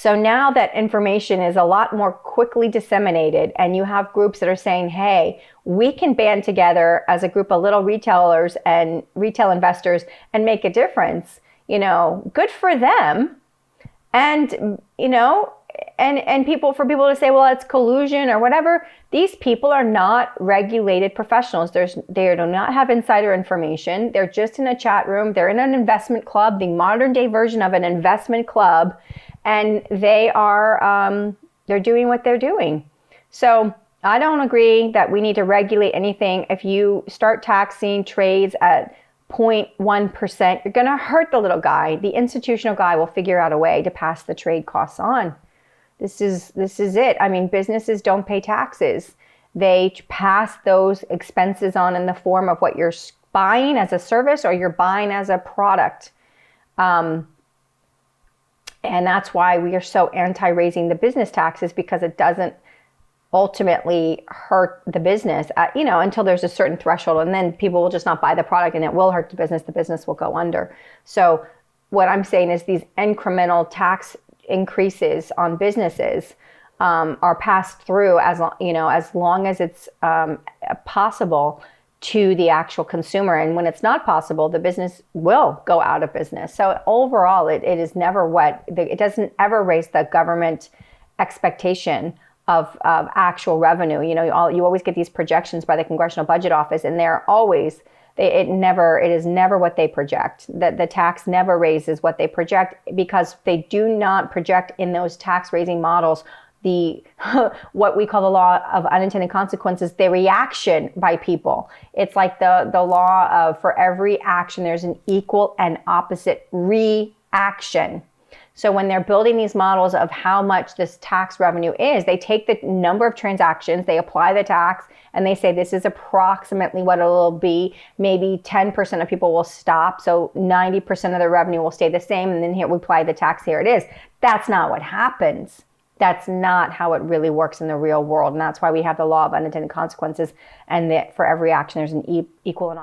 So now that information is a lot more quickly disseminated, and you have groups that are saying, hey, we can band together as a group of little retailers and retail investors and make a difference, good for them. And, and for people to say, well, it's collusion or whatever. These people are not regulated professionals. They do not have insider information. They're just in a chat room. They're in an investment club, the modern day version of an investment club. And they're doing what they're doing. So I don't agree that we need to regulate anything. If you start taxing trades at 0.1%, you're going to hurt the little guy. The institutional guy will figure out a way to pass the trade costs on. This is it. I mean, businesses don't pay taxes. They pass those expenses on in the form of what you're buying as a service or you're buying as a product. And that's why we are so anti-raising the business taxes, because it doesn't ultimately hurt the business, until there's a certain threshold, and then people will just not buy the product and it will hurt the business will go under. So what I'm saying is these incremental tax increases on businesses are passed through as long as it's possible to the actual consumer. And when it's not possible, the business will go out of business. So overall, it is never it doesn't ever raise the government expectation of actual revenue. You always get these projections by the Congressional Budget Office, and it is never what they project. The tax never raises what they project, because they do not project in those tax raising models what we call the law of unintended consequences, the reaction by people. It's like the law of, for every action, there's an equal and opposite reaction. So when they're building these models of how much this tax revenue is, they take the number of transactions, they apply the tax, and they say this is approximately what it will be. Maybe 10% of people will stop, so 90% of the revenue will stay the same, and then here we apply the tax, here it is. That's not what happens. That's not how it really works in the real world. And that's why we have the law of unintended consequences, and that for every action there's an equal and